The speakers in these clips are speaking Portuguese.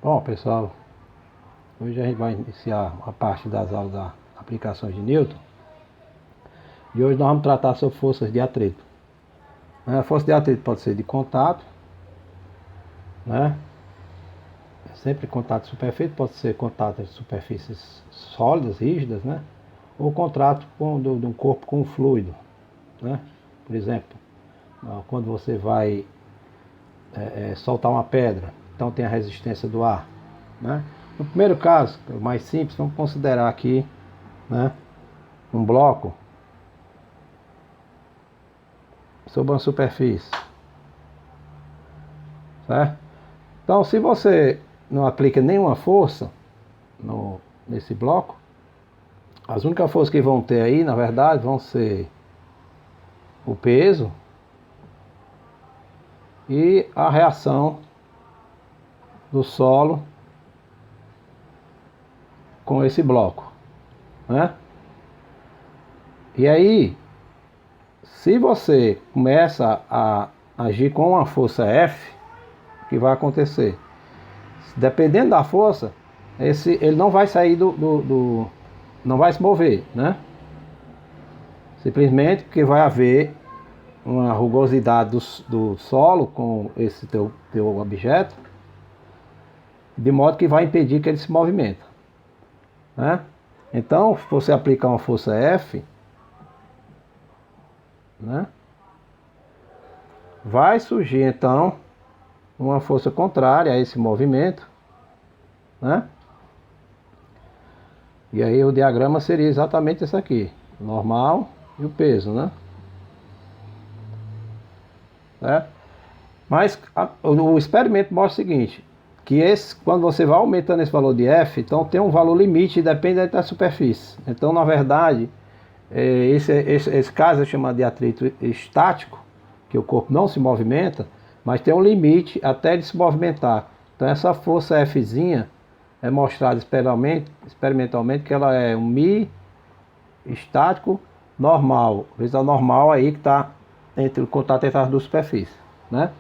Bom, pessoal, hoje a gente vai iniciar a parte das aulas da aplicações de Newton. E hoje nós vamos tratar sobre forças de atrito. A força de atrito pode ser de contato, né? Sempre contato de superfície, pode ser contato de superfícies sólidas, rígidas, né? Ou contato de um corpo com um fluido, né? Por exemplo, quando você vai soltar uma pedra, então tem a resistência do ar, né? No primeiro caso, o mais simples, vamos considerar aqui, né, um bloco sobre uma superfície, certo? Então, se você não aplica nenhuma força nesse bloco, as únicas forças que vão ter aí, na verdade, vão ser o peso e a reação do solo com esse bloco, né? E aí, se você começa a agir com uma força F, o que vai acontecer? Dependendo da força, ele não vai sair não vai se mover, né? Simplesmente porque vai haver uma rugosidade do solo com esse teu objeto, de modo que vai impedir que ele se movimente, né? Então, se você aplicar uma força F, né, vai surgir então uma força contrária a esse movimento, né? E aí o diagrama seria exatamente esse aqui, normal e o peso, né? Mas o experimento mostra o seguinte, que quando você vai aumentando esse valor de F, então tem um valor limite, depende da superfície. Então, na verdade, esse caso é chamado de atrito estático, que o corpo não se movimenta, mas tem um limite até ele se movimentar. Então essa força Fzinha é mostrada experimentalmente que ela é um Mi estático normal. Veja, normal aí que está entre o contato entre as duas superfícies, né?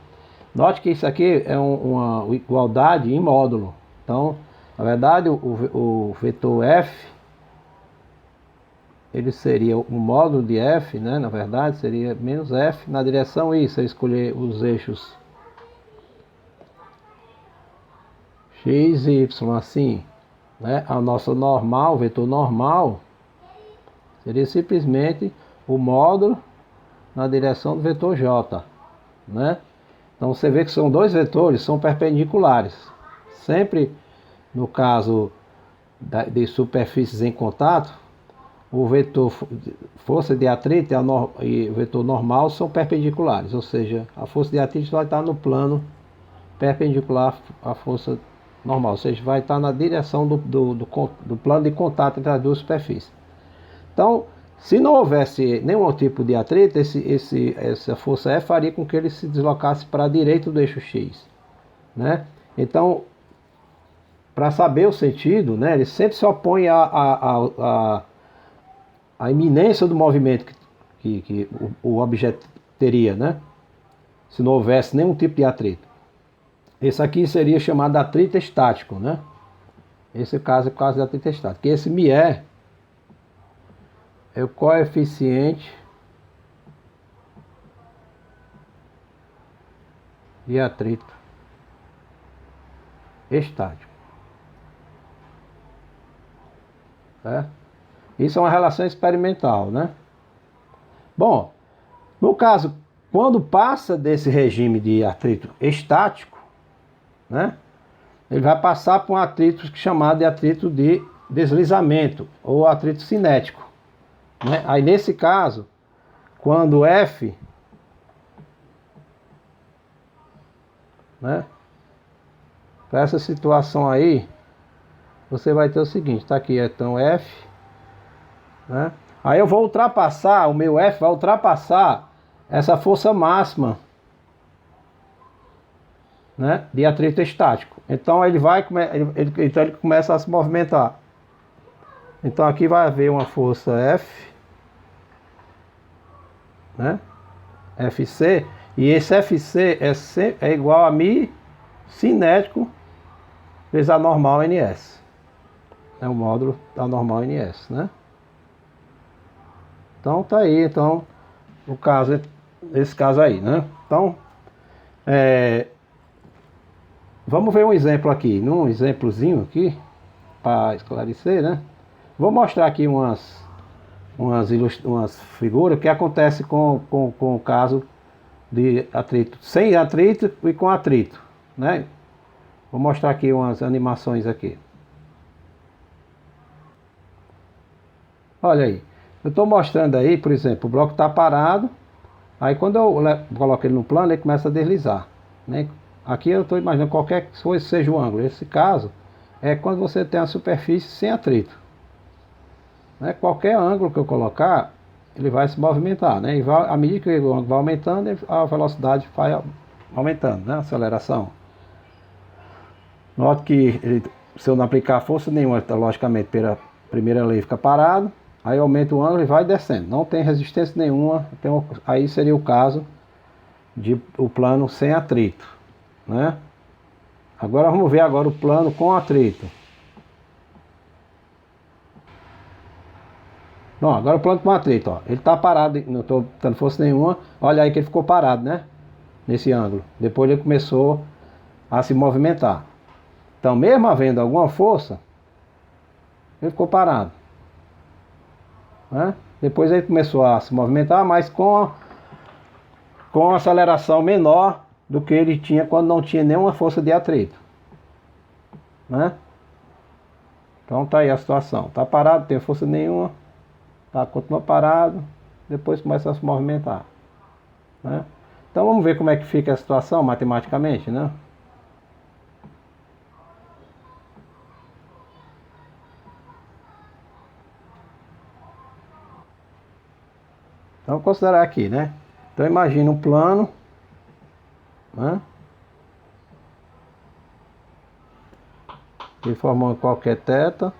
Note que isso aqui é uma igualdade em módulo. Então, na verdade, o vetor F, ele seria o módulo de F, né? Na verdade, seria menos F na direção I, se eu escolher os eixos X e Y assim, né? A nossa normal, o vetor normal, seria simplesmente o módulo na direção do vetor J, né? Então você vê que são dois vetores, são perpendiculares. Sempre no caso de superfícies em contato, o vetor força de atrito e o vetor normal são perpendiculares, ou seja, a força de atrito vai estar no plano perpendicular à força normal, ou seja, vai estar na direção do plano de contato entre as duas superfícies. Então, se não houvesse nenhum tipo de atrito, essa força F faria com que ele se deslocasse para a direita do eixo X, né? Então, para saber o sentido, né, ele sempre se opõe à iminência do movimento que o objeto teria, né? Se não houvesse nenhum tipo de atrito. Esse aqui seria chamado de atrito estático, né? Esse caso é por causa do atrito estático. Que esse μe é o coeficiente de atrito estático, certo? Isso é uma relação experimental, né? Bom, no caso, quando passa desse regime de atrito estático, né, ele vai passar para um atrito chamado de atrito de deslizamento ou atrito cinético, né? Aí nesse caso, quando F, né, para essa situação aí, você vai ter o seguinte, tá aqui, então F, né? Aí eu vou ultrapassar, o meu F vai ultrapassar essa força máxima, né, de atrito estático. Então ele começa a se movimentar. Então aqui vai haver uma força F, né, FC, e esse FC é igual a μ cinético vezes a normal NS. É o módulo da normal NS, né? Então tá aí, então, o caso, esse caso aí, né? Então, vamos ver um exemplo aqui, num exemplozinho aqui, para esclarecer, né? Vou mostrar aqui umas figuras que acontece com o caso de atrito, sem atrito e com atrito, né? Vou mostrar aqui umas animações aqui. Olha aí, eu estou mostrando aí, por exemplo, o bloco está parado, aí quando eu coloco ele no plano, ele começa a deslizar, né? Aqui eu estou imaginando qualquer coisa seja o ângulo. Esse caso é quando você tem a superfície sem atrito, né? Qualquer ângulo que eu colocar, ele vai se movimentar, né? E vai, à medida que o ângulo vai aumentando, a velocidade vai aumentando, né? A aceleração. Note que se eu não aplicar força nenhuma, logicamente, pela primeira lei fica parado. Aí aumenta o ângulo e vai descendo. Não tem resistência nenhuma. Aí seria o caso de o plano sem atrito, né? Agora vamos ver agora o plano com atrito. Não, agora o plano com atrito, ó. Ele está parado, não estou dando força nenhuma. Olha aí que ele ficou parado, né? Nesse ângulo. Depois ele começou a se movimentar. Então, mesmo havendo alguma força, ele ficou parado, né? Depois ele começou a se movimentar, mas com aceleração menor do que ele tinha quando não tinha nenhuma força de atrito, né? Então tá aí a situação. Tá parado, não tem força nenhuma, tá, continua parado, depois começa a se movimentar, né? Então vamos ver como é que fica a situação matematicamente, né? Então vamos considerar aqui, né? Então imagina um plano, né? E formando qualquer θ.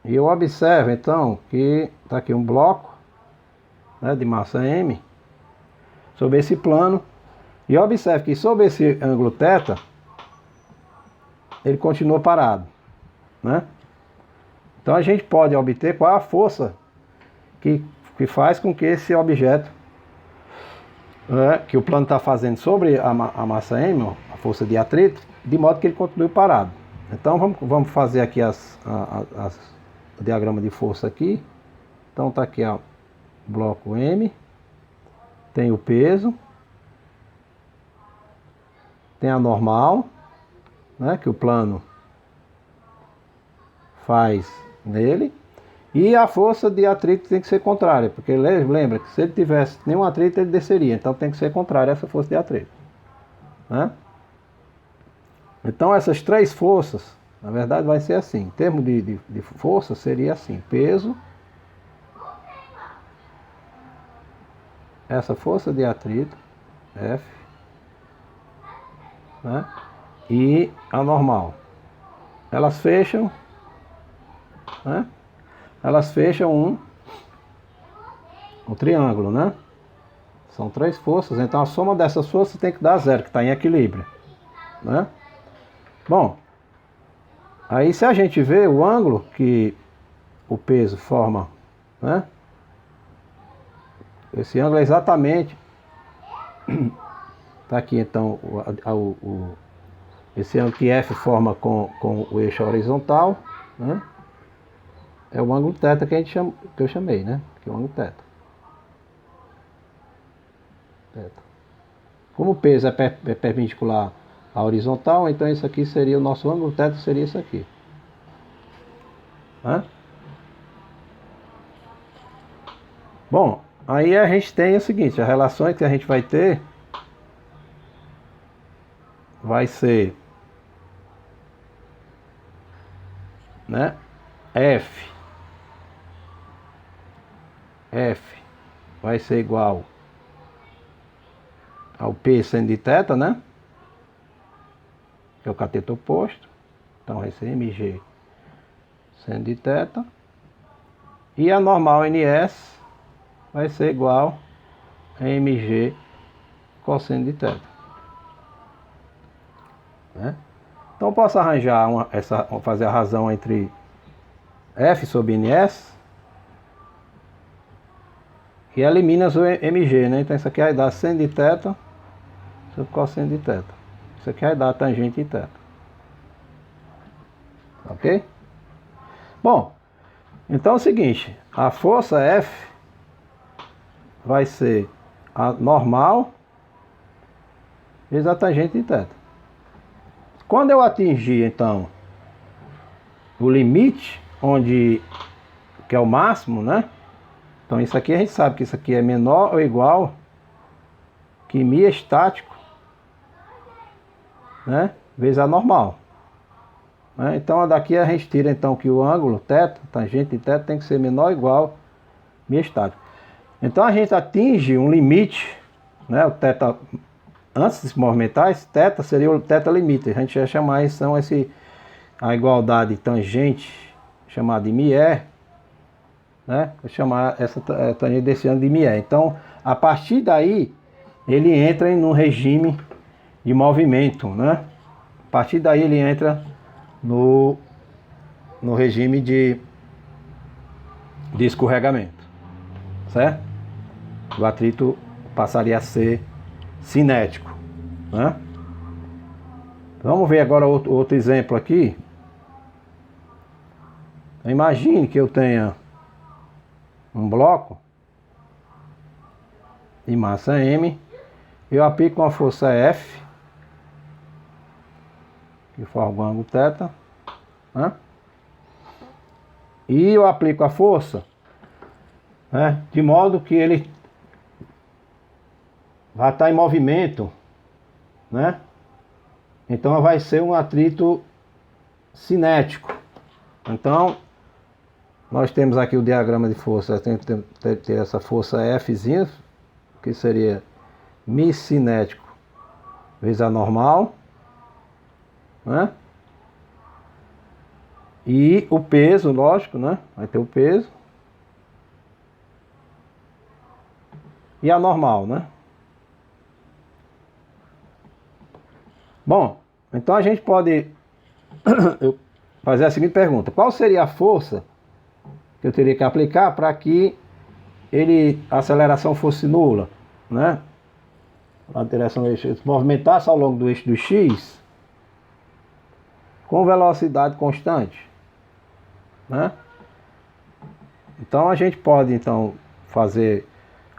E eu observo então que está aqui um bloco, né, de massa M sobre esse plano. E observe que sobre esse ângulo θ ele continua parado, né? Então a gente pode obter qual é a força que faz com que esse objeto, né, que o plano está fazendo sobre a massa M, a força de atrito, de modo que ele continue parado. Então vamos fazer aqui o diagrama de força aqui. Então está aqui, ó, bloco M, tem o peso, tem a normal, né, que o plano faz nele, e a força de atrito tem que ser contrária, porque lembra que se ele tivesse nenhum atrito ele desceria, então tem que ser contrária essa força de atrito, né? Então essas três forças, na verdade vai ser assim, em termos de força seria assim, peso, essa força de atrito, F, né, e a normal. Elas fecham, né? Elas fecham um triângulo, né? São três forças, então a soma dessas forças tem que dar zero, que está em equilíbrio, né? Bom, aí se a gente vê o ângulo que o peso forma, né? Esse ângulo é exatamente, está aqui então esse ângulo que F forma com o eixo horizontal, né? É o ângulo θ que eu chamei, né? Que é o ângulo θ. Como o peso é perpendicular à horizontal, então isso aqui seria o nosso ângulo θ, seria isso aqui, né? Bom, aí a gente tem o seguinte, as relações que a gente vai ter vai ser, né, F vai ser igual ao P seno de θ, né? Que é o cateto oposto. Então vai ser mg seno de θ. E a normal NS vai ser igual a mg cosseno de θ. né? Então eu posso arranjar fazer a razão entre F sobre NS e elimina o mg, né? Então isso aqui vai dar seno de θ sobre cosseno de θ. Isso aqui vai dar tangente de θ. Ok? Bom, então é o seguinte, a força F vai ser a normal vezes a tangente de θ. Quando eu atingir, então, o limite, que é o máximo, né? Então isso aqui a gente sabe que isso aqui é menor ou igual que μ estático, né? Vezes a normal. Né? Então daqui a gente tira então que o ângulo θ, tangente de θ, tem que ser menor ou igual μ estático. Então a gente atinge um limite, né? O θ, antes de se movimentar, esse θ seria o θ limite. A gente vai chamar isso, a igualdade tangente, chamada de μe, né? Vou chamar essa tangente desse ângulo de μe. Então, a partir daí, ele entra no regime de movimento, né? A partir daí ele entra no regime de escorregamento, certo? O atrito passaria a ser cinético, né? Vamos ver agora outro exemplo aqui. Imagine que eu tenha um bloco de massa M, eu aplico uma força F, que forma o ângulo θ, né? E eu aplico a força, né, de modo que ele vai estar em movimento, né? Então vai ser um atrito cinético. Então nós temos aqui o diagrama de força, tem que ter essa força Fzinha, que seria μ cinético vezes a normal, né? E o peso, lógico, né? Vai ter o peso e a normal, né? Bom, então a gente pode fazer a seguinte pergunta: qual seria a força que eu teria que aplicar para que a aceleração fosse nula, né? A direção do eixo, se movimentasse ao longo do eixo do X com velocidade constante, né? Então a gente pode então fazer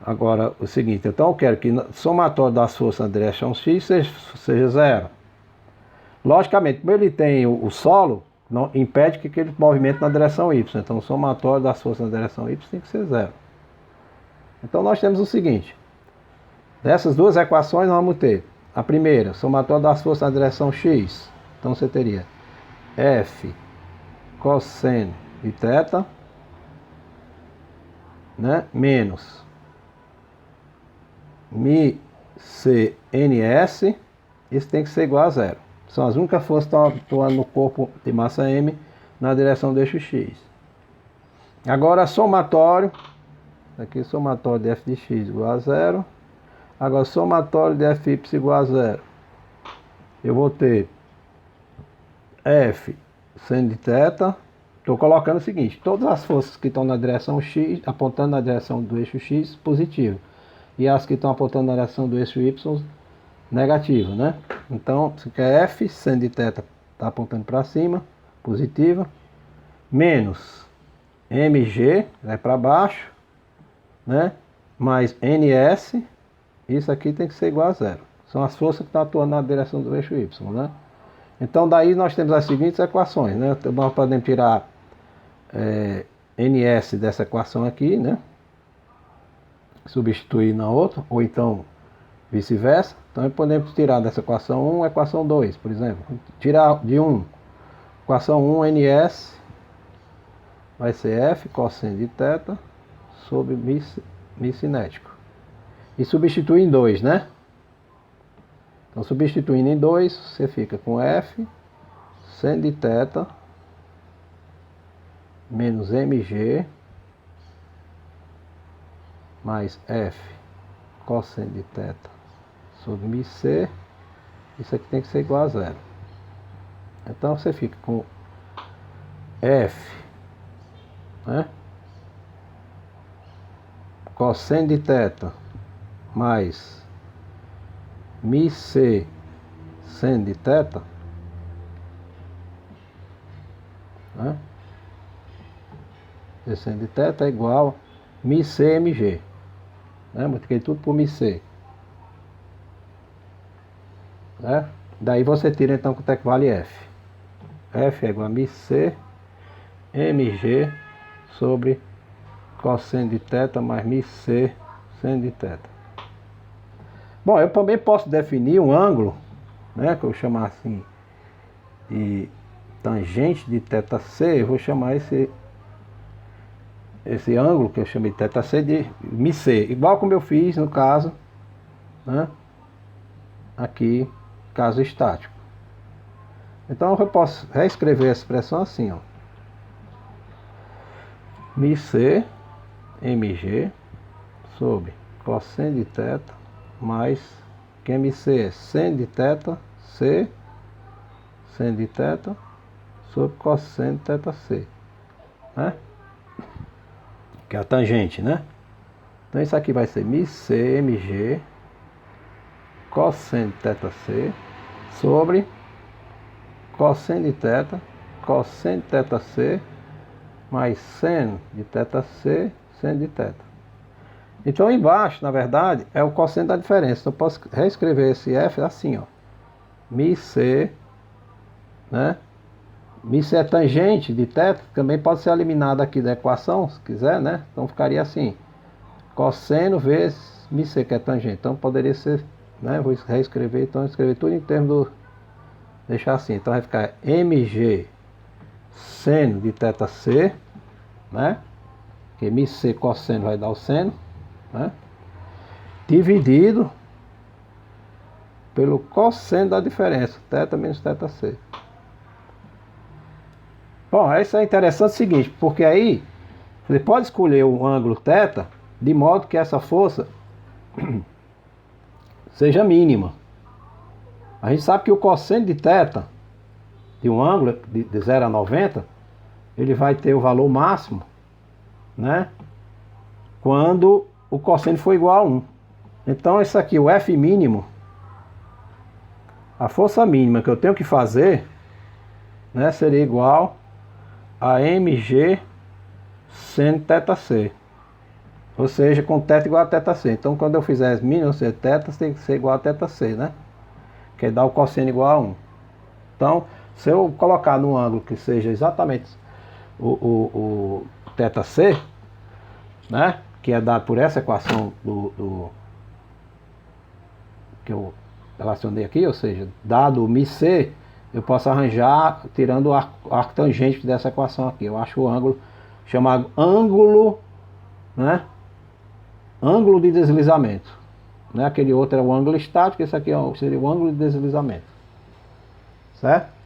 agora o seguinte: então eu quero que o somatório das forças na direção X seja zero. Logicamente, como ele tem o solo, não impede que ele movimente na direção Y. Então o somatório das forças na direção Y tem que ser zero. Então nós temos o seguinte: dessas duas equações nós vamos ter a primeira, somatório das forças na direção X. Então você teria F cosseno de θ, né, menos μ CNS, isso tem que ser igual a zero. São as únicas forças que estão atuando no corpo de massa M na direção do eixo X. Agora somatório, aqui somatório de f de x igual a zero. Agora somatório de fy igual a zero. Eu vou ter F seno de θ. Estou colocando o seguinte: todas as forças que estão na direção X, apontando na direção do eixo X, positivo. E as que estão apontando na direção do eixo Y, negativo, né? Então, isso aqui é F, seno de θ está apontando para cima, positiva, menos mg, vai para baixo, né? Mais ns, isso aqui tem que ser igual a zero. São as forças que estão atuando na direção do eixo Y, né? Então, daí nós temos as seguintes equações, né? Nós podemos tirar ns dessa equação aqui, né? Substituir na outra, ou então vice-versa. Então podemos tirar dessa equação 1 a equação 2, por exemplo. Tirar de 1, equação 1 ns vai ser F cosseno de θ sobre μ cinético. E substituir em 2, né? Então substituindo em 2, você fica com F seno de θ menos mg mais F cosseno de θ sobre μc. Isso aqui tem que ser igual a zero. Então você fica com F, né? Cosseno de θ mais Mi C seno de θ, né? Seno de θ é igual Mi C MG, né? Multipliquei tudo por Mi C, né? Daí você tira então quanto é que vale F. F é igual a Mi C MG sobre cosseno de θ mais Mi C seno de θ. Bom, eu também posso definir um ângulo, né, que eu vou chamar assim de tangente de θc. Eu vou chamar esse ângulo que eu chamei de θc de Mi C, igual como eu fiz no caso, né, aqui, caso estático. Então eu posso reescrever a expressão assim, ó. Mi C MG sobre cosseno de θ mais, que MC é seno de θ, C, seno de θ, sobre cosseno de θc, né? Que é a tangente, né? Então isso aqui vai ser Mi C MG cosseno de θc sobre cosseno de θ, cosseno de θc mais seno de θc, seno de θ. Então embaixo, na verdade, é o cosseno da diferença. Então eu posso reescrever esse F assim, ó. Mi C, né? Mi C é tangente de θ, também pode ser eliminado aqui da equação, se quiser, né? Então ficaria assim, cosseno vezes Mi C, que é tangente. Então poderia ser, né? Vou reescrever, então escrever tudo em termos do... Deixar assim, então vai ficar MG seno de θc, né? Que Mi C cosseno vai dar o seno, né? Dividido pelo cosseno da diferença, θ menos θc. Bom, isso é interessante o seguinte, porque aí você pode escolher o ângulo θ de modo que essa força seja mínima. A gente sabe que o cosseno de θ de um ângulo de 0 a 90, ele vai ter o valor máximo, né, quando o cosseno for igual a 1. Então isso aqui, o F mínimo, a força mínima que eu tenho que fazer, né, seria igual a MG seno θc. Ou seja, com θ igual a θc. Então quando eu fizer as mínimas, θ tem que ser igual a θc, né? Que dá o cosseno igual a 1. Então, se eu colocar num ângulo que seja exatamente o θc, né, que é dado por essa equação que eu relacionei aqui, ou seja, dado o Mi C, eu posso arranjar tirando o arco tangente dessa equação aqui. Eu acho o ângulo chamado ângulo, né, ângulo de deslizamento, né? Aquele outro é o ângulo estático, esse aqui seria o ângulo de deslizamento, certo?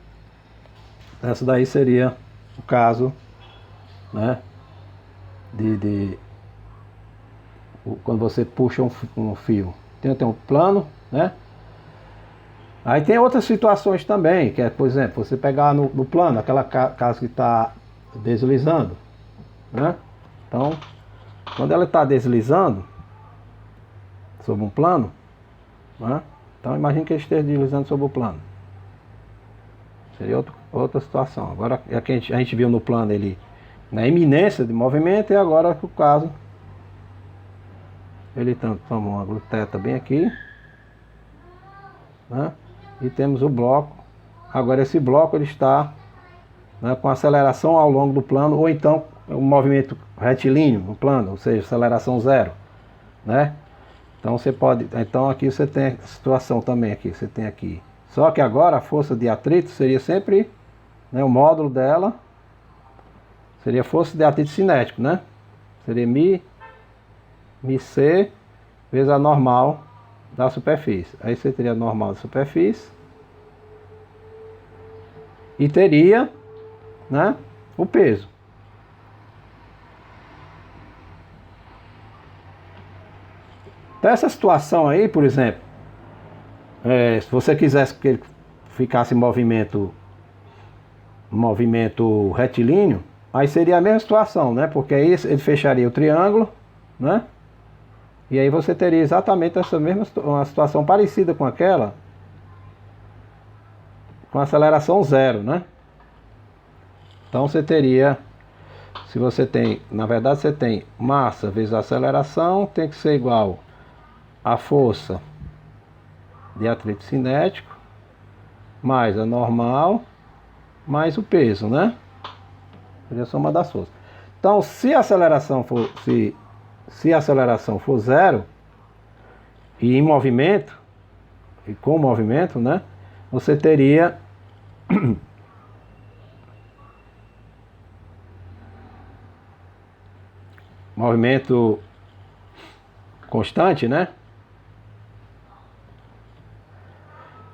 Essa daí seria o caso, né, quando você puxa um fio. Tem um plano, né? Aí tem outras situações também, que é, por exemplo, você pegar no plano, aquela casa que está deslizando, né? Então, quando ela está deslizando sobre um plano, né? Então imagine que ele esteja deslizando sobre o plano. Seria outra situação. Agora, aqui a gente viu no plano ele na iminência de movimento, e agora o caso ele toma um ângulo θ bem aqui, né? E temos o bloco. Agora esse bloco ele está, né, com aceleração ao longo do plano, ou então um movimento retilíneo no plano, ou seja, aceleração zero, né? Então você pode, então aqui você tem a situação também aqui, você tem aqui. Só que agora a força de atrito seria sempre, né, o módulo dela seria força de atrito cinético, né? Seria Mi C vezes a normal da superfície. Aí você teria a normal da superfície e teria, né, o peso. Então essa situação aí, por exemplo, se você quisesse que ele ficasse em movimento movimento retilíneo, aí seria a mesma situação, né? Porque aí ele fecharia o triângulo, né? E aí você teria exatamente essa mesma uma situação parecida com aquela, com aceleração zero, né? Então você teria, se você tem, na verdade você tem massa vezes a aceleração, tem que ser igual a força de atrito cinético, mais a normal, mais o peso, né? Seria a soma das forças. Então, se a aceleração for zero, e em movimento, e com movimento, né? Você teria movimento constante, né?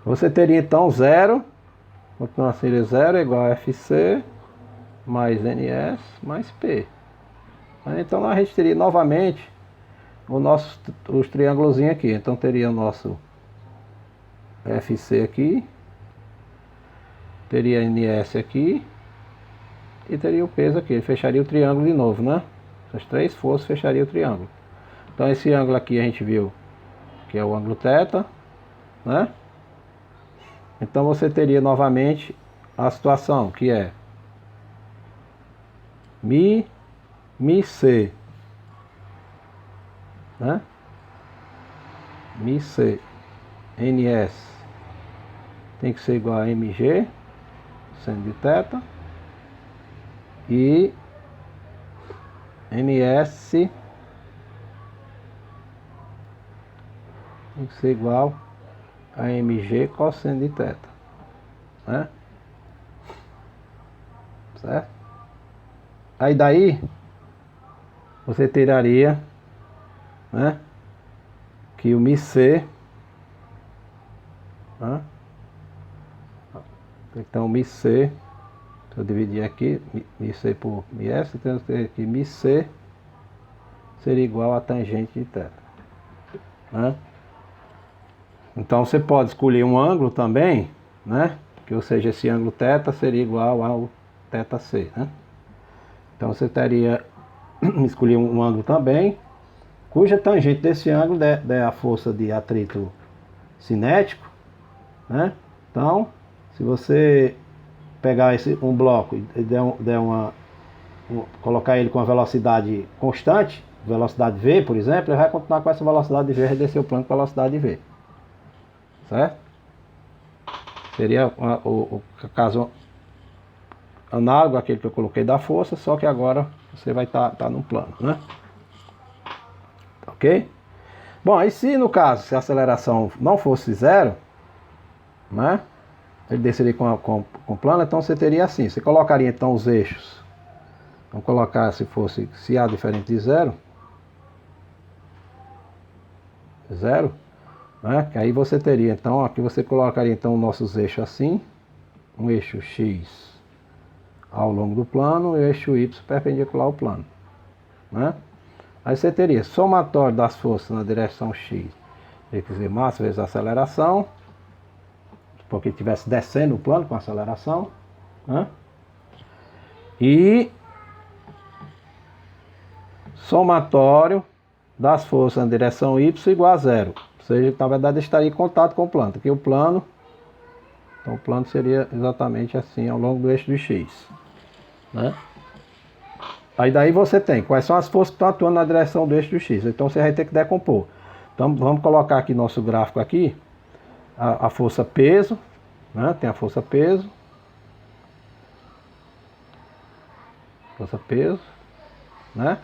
Você teria então zero, continua sendo zero igual a FC mais NS mais P. Então a gente teria novamente os triângulos aqui. Então teria o nosso FC aqui, teria NS aqui e teria o peso aqui. Ele fecharia o triângulo de novo, né? Essas três forças fechariam o triângulo. Então esse ângulo aqui a gente viu que é o ângulo θ, né? Então você teria novamente a situação que é Mi C, né? Mi C NS tem que ser igual a MG seno de θ e NS tem que ser igual a MG cosseno de θ, né? Certo? Aí daí você tiraria, né, que o MiC, né? Então MiC, se eu dividir aqui MiC por Ms, então eu tenho que MiC seria igual a tangente de θ, né? Então você pode escolher um ângulo também, né? Que ou seja, esse ângulo θ seria igual ao θc, né? Então você teria escolher um ângulo também, cuja tangente desse ângulo der a força de atrito cinético, né? Então, se você pegar um bloco e colocar ele com a velocidade constante, velocidade v, por exemplo, ele vai continuar com essa velocidade v e descer o plano com velocidade v. Certo? Seria o caso análogo àquele que eu coloquei da força, só que agora você vai estar no plano, né? Ok? Bom, aí se no caso, se a aceleração não fosse zero, né? Ele desceria com o plano, então você teria assim, você colocaria então os eixos, vamos colocar se A diferente de zero, né? Que aí você teria então, aqui você colocaria então nossos eixos assim, um eixo X ao longo do plano e o eixo Y perpendicular ao plano, né? Aí você teria somatório das forças na direção X, quer dizer, massa vezes aceleração, porque estivesse descendo o plano com aceleração, né? E somatório das forças na direção Y igual a zero, ou seja, na verdade estaria em contato com o plano, porque o plano, então o plano seria exatamente assim ao longo do eixo do X, né? Aí daí você tem quais são as forças que estão atuando na direção do eixo do X, então você vai ter que decompor. Então vamos colocar aqui nosso gráfico aqui, a força peso, né? Tem a força peso, né?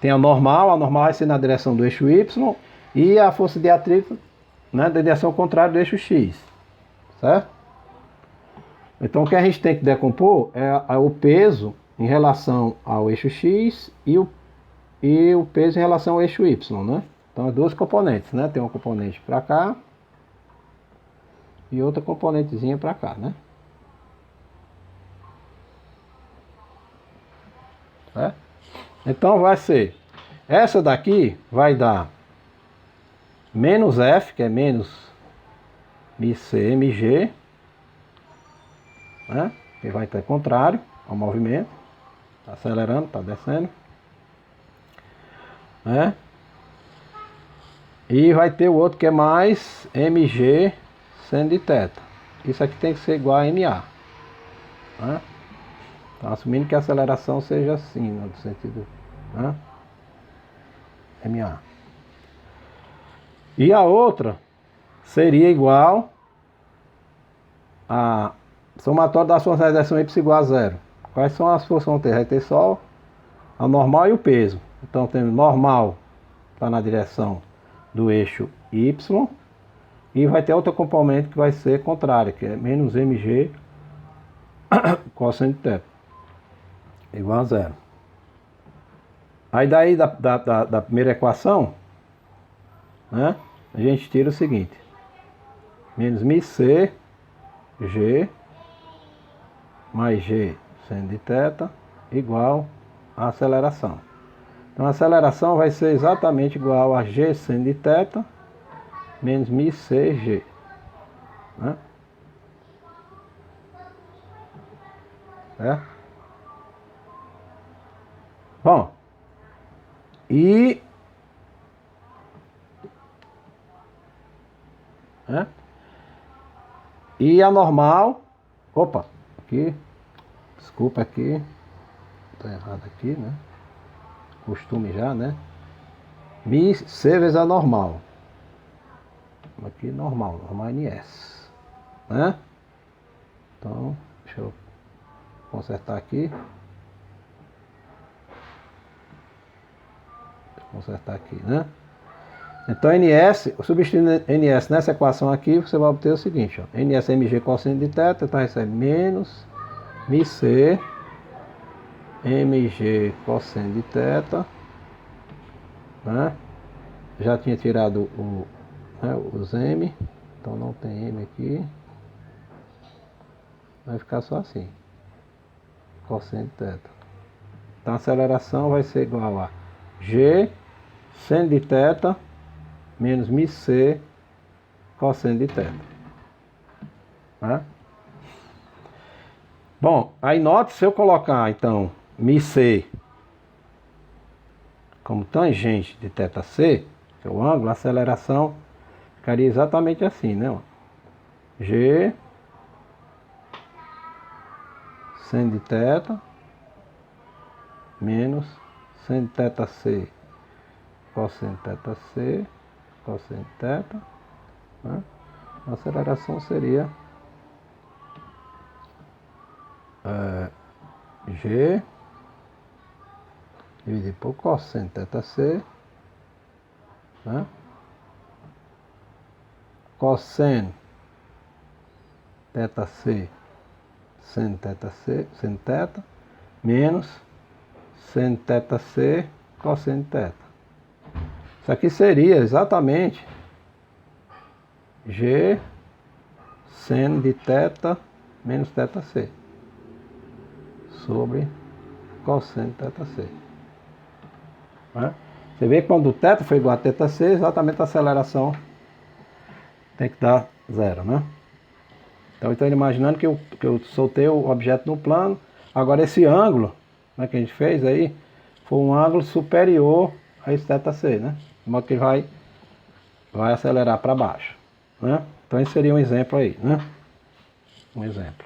Tem a normal vai ser na direção do eixo Y, e a força de atrito, né, da direção contrária do eixo X, certo? Então o que a gente tem que decompor é o peso em relação ao eixo X e o peso em relação ao eixo Y, né? Então é duas componentes, né? Tem uma componente para cá e outra componentezinha para cá, né? É? Então vai ser, essa daqui vai dar menos F, que é menos MCMG, né? que vai ter contrário ao movimento. Está acelerando, está descendo. Né? E vai ter o outro que é mais mg seno de θ. Isso aqui tem que ser igual a ma. Né? Então, assumindo que a aceleração seja assim, no sentido, né? ma. E a outra seria igual a somatório das forças de direção y igual a zero. Quais são as forças que vão ter? Vai ter só a normal e o peso. Então temos normal, está na direção do eixo y, e vai ter outro componente que vai ser contrário, que é menos mg cosseno de θ igual a zero. Aí daí da primeira equação, né, a gente tira o seguinte: menos μc g mais g seno de θ igual a aceleração. Então a aceleração vai ser exatamente igual a g seno de θ menos μcg. Né? Certo? Bom, né? E a normal, opa, aqui, desculpa aqui, tá errado aqui, né? Costume já, né? μc vezes a normal. Aqui normal ns, né? Então, deixa eu consertar aqui. Consertar aqui, né? Então ns, substituindo ns nessa equação aqui, você vai obter o seguinte, ó, ns é mg cosseno de θ, então recebe menos μc mg cosseno de θ, né? Já tinha tirado os m, então não tem m aqui, vai ficar só assim, cosseno de θ. Então a aceleração vai ser igual a g seno de θ menos μc cosseno de θ. Né? Bom, aí note, se eu colocar então μc como tangente de θc, que é o ângulo, a aceleração ficaria exatamente assim, né? G seno de θ menos seno de θc cosseno de θc cosseno de θ, né? A aceleração seria G dividido por cosseno de θc, né? Cosseno θc seno θc seno θ menos seno θc cosseno θ. Isso aqui seria exatamente G seno de θ menos θc sobre cosseno de θc. Né? Você vê que quando o θ foi igual a θc, exatamente a aceleração tem que dar zero, né? Então eu estou imaginando que eu soltei o objeto no plano. Agora esse ângulo, né, que a gente fez aí, foi um ângulo superior a esse θc, né? De modo que ele vai acelerar para baixo, né? Então esse seria um exemplo aí, né? Um exemplo.